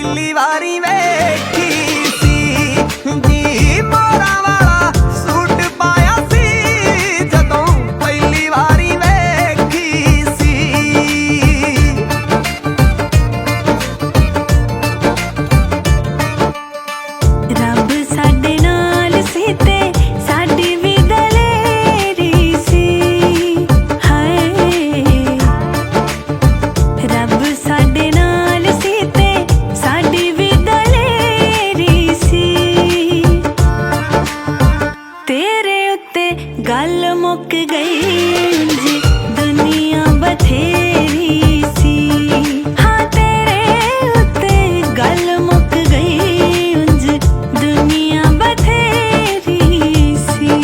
ਪਹਿਲੀ ਵਾਰੀ ਵੇਖੀ ਸੀ ਜੀ ਮੋਰਾਂ ਵਾਲਾ ਸੂਟ ਪਾਇਆ ਸੀ ਜਦੋਂ ਪਹਿਲੀ ਵਾਰੀ ਵੇਖੀ ਸੀ। ਰੱਬ ਸਾਡੇ ਨਾਲ ਸੀ ਤੇ ਸਾਡੀ ਵੀ ਦਲੇਰੀ ਸੀ। ਹਾਏ ਰੱਬ ਸਾਡੇ ਨਾਲ ਸੀ ਤੇ ਸਾਡੀ ਵੀ ਦਲੇਰੀ ਸੀ। ਤੇਰੇ ਉੱਤੇ ਗੱਲ ਮੁੱਕ ਗਈ ਜੀ ਦੁਨੀਆ ਬਥੇਰੀ ਸੀ। ਹਾਂ ਤੇਰੇ ਉੱਤੇ ਗੱਲ ਮੁੱਕ ਗਈ ਉਂਝ ਦੁਨੀਆ ਬਥੇਰੀ ਸੀ।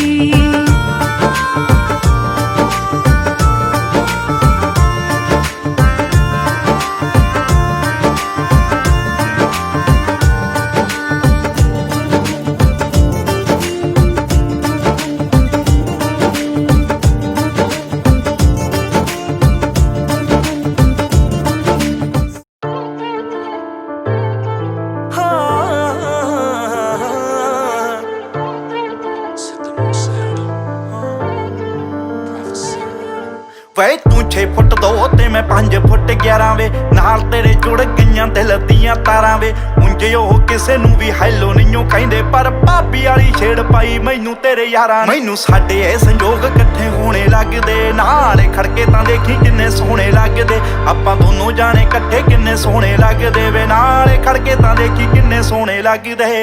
ਵੇ ਤੂੰ 6 ਫੁੱਟ 2 ਤੇ ਮੈਂ 5 ਫੁੱਟ 11 ਵੇ ਨਾਲ ਤੇਰੇ ਜੁੜ ਗਈਆਂ ਦਿਲ ਦੀਆਂ ਤਾਰਾਂ ਵੇ। ਉਂਝ ਉਹ ਕਿਸੇ ਨੂੰ ਵੀ ਹੈਲੋ ਨਹੀਂਓ ਕਹਿੰਦੇ ਪਰ ਭਾਬੀ ਵਾਲੀ ਛੇੜ ਪਾਈ ਮੈਨੂੰ ਤੇਰੇ ਯਾਰਾਂ। ਮੈਨੂੰ ਸਾਡੇ ਇਹ ਸੰਜੋਗ ਇਕੱਠੇ ਹੋਣੇ ਲੱਗਦੇ ਨਾਲ ਖੜਕੇ ਤਾਂ ਦੇਖੀ ਕਿੰਨੇ ਸੋਹਣੇ ਲੱਗਦੇ। ਆਪਾਂ ਦੋਨੋਂ ਜਾਣੇ ਇਕੱਠੇ ਕਿੰਨੇ ਸੋਹਣੇ ਲੱਗਦੇ ਵੇ ਨਾਲ ਖੜਕੇ ਤਾਂ ਦੇਖੀ ਕਿੰਨੇ ਸੋਹਣੇ ਲੱਗਦੇ।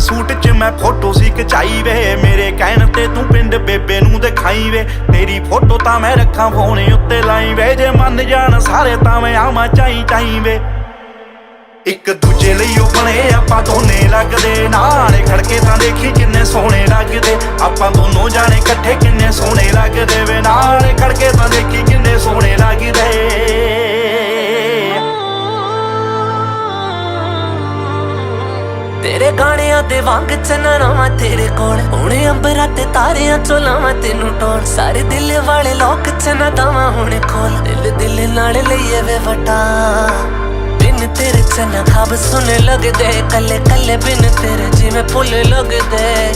ਸੂਟ 'ਚ ਮੈਂ ਫੋਟੋ ਸੀ ਖਿਚਾਈ ਵੇ ਮੇਰੇ ਕਹਿਣ ਤੇ ਤੂੰ ਪਿੰਡ ਬੇਬੇ ਨੂੰ ਦਿਖਾਈ ਵੇ। ਤੇਰੀ ਫੋਟੋ ਤਾਂ ਮੈਂ ਰੱਖਾਂ ਫੋਨ ਉੱਤੇ ਲਾਈ ਵੇ ਜੇ ਮੰਨ ਜਾਣ ਸਾਰੇ ਤਾਂ ਮੈਂ ਆਵਾਂ ਚਾਈ ਵੇ। ਇੱਕ ਦੂਜੇ ਲਈ ਉਹ ਬਣੇ ਆਪਾਂ ਦੋਨੇ ਲੱਗਦੇ ਨਾਲ ਖੜਕੇ ਤਾਂ ਦੇਖੀ ਕਿੰਨੇ ਸੋਹਣੇ ਲੱਗਦੇ। ਆਪਾਂ ਦੋਨੋਂ ਜਾਣੇ ਇਕੱਠੇ ਕਿੰਨੇ ਸੋਹਣੇ ਲੱਗਦੇ ਵੇ ਨਾਲ ਖੜਕੇ ਤਾਂ ਦੇਖੀ ਕਿੰਨੇ ਸੋਹਣੇ ਲੱਗਦੇ। ਤੇਰੇ ਗਾਣਿਆਂ ਦੇ ਵਾਂਗ ਚੰਨਣਾ ਤੇਰੇ ਕੋਲ ਹੁਣ ਅੰਬਰਾਂ ਤੇ ਤਾਰਿਆਂ ਚੋਂ ਲਾਵਾਂ ਤੈਨੂੰ ਟੋਲ। ਸਾਰੇ ਦਿਲ ਵਾਲੇ ਲੋਕ ਚੰਨਾ ਦਵਾਂ ਹੁਣ ਖੋਲ ਦਿਲ ਨਾਲ ਲਈਏ ਵੇ ਵਟਾ। ਬਿਨ ਤੇਰੇ ਚੰਨਾ ਖਾਬ ਸੁਣੇ ਲੱਗਦੇ ਕੱਲੇ ਕੱਲੇ ਬਿਨ ਤੇਰੇ ਜਿਵੇਂ ਫੁੱਲ ਲੱਗਦੇ।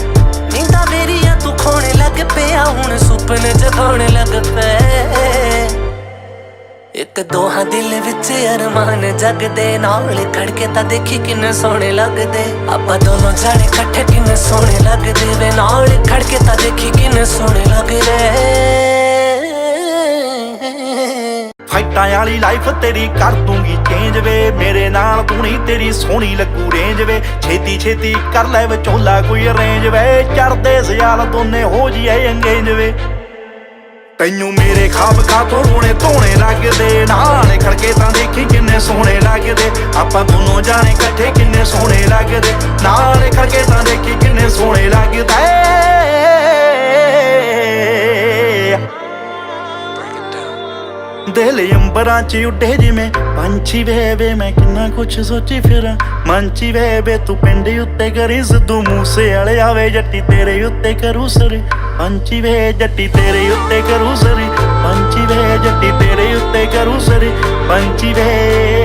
ਨੀਂਦਾਂ ਮੇਰੀਆਂ ਤੂੰ ਖੋਣੇ ਲੱਗ ਪਿਆ ਹੁਣ ਸੁਪਨੇ ਜਗਾਉਣ ਲੱਗ ਪਏ। ਇੱਕ ਦੋਹਾਂ ਦਿਲ ਵਿੱਚ ਅਰਮਾਨ ਜਗਦੇ ਨਾਲ ਖੜਕੇ ਤਾਂ ਦੇਖੀ ਕਿੰਨੇ ਸੋਹਣੇ ਲੱਗਦੇ। ਆਪਾਂ ਦੋਨੋਂ ਜਾਣੇ ਇਕੱਠੇ ਕਿੰਨੇ ਸੋਹਣੇ ਲੱਗਦੇ ਵੇ ਨਾਲ ਖੜਕੇ ਤਾਂ ਦੇਖੀ ਕਿੰਨੇ ਸੋਹਣੇ ਲੱਗਦੇ। ਫਾਈਟਾਂ ਵਾਲੀ ਲਾਈਫ ਤੇਰੀ ਕਰ ਦੂੰਗੀ ਚੇਂਜ ਵੇ ਮੇਰੇ ਨਾਲ ਤੂੰ ਨਹੀਂ ਤੇਰੀ ਸੋਹਣੀ ਲੱਗੂ ਰੇਂਜ ਵੇ। ਛੇਤੀ ਛੇਤੀ ਕਰ ਲੈ ਵਿਚੋਲਾ ਕੋਈ ਅਰੇਂਜ ਵੇ ਚੜਦੇ ਸਿਆਲ ਦੋਨੇ ਹੋ ਜੀਏ ਅੰਗੇਜ ਵੇ। ਤੈਨੂੰ ਮੇਰੇ ਖਾਬ ਖਾਤੋਂ ਰੋਣੇ ਧੋਣੇ ਲੱਗਦੇ ਨਾਲ ਖੜਕੇ ਤਾਂ ਦੇਖੀ ਕਿੰਨੇ ਸੋਹਣੇ ਲੱਗਦੇ। ਆਪਾਂ ਦੋਨੋਂ ਜਾਣੇ ਇਕੱਠੇ ਕਿੰਨੇ ਸੋਹਣੇ ਲੱਗਦੇ ਨਾਲ ਖੜਕੇ ਤਾਂ ਦੇਖੀ ਕਿੰਨੇ ਸੋਹਣੇ ਲੱਗਦੇ। ਦਿਲ ਅੰਬਰਾਂ 'ਚ ਉੱਡੇ ਜਿਵੇਂ ਪੰਛੀ ਵੇ ਮੈਂ ਕਿੰਨਾ ਕੁਛ ਸੋਚੀ ਫਿਰਾਂ ਮੰਚੀ ਵੇ ਤੂੰ ਪਿੰਡ ਉੱਤੇ ਕਰੀ ਸਿੱਧੂ ਮੂਸੇ ਵਾਲੇ ਆਵੇ ਜੱਟੀ ਤੇਰੇ ਉੱਤੇ ਕਰੂ ਸਰ। ਪੰਛੀ ਵੇ ਜੱਟੀ ਤੇਰੇ ਉੱਤੇ ਕਰੂ ਸਰ ਪੰਛੀ ਵੇ ਜੱਟੀ ਤੇਰੇ ਉੱਤੇ ਕਰੂ ਸਰ ਪੰਛੀ ਵੇ।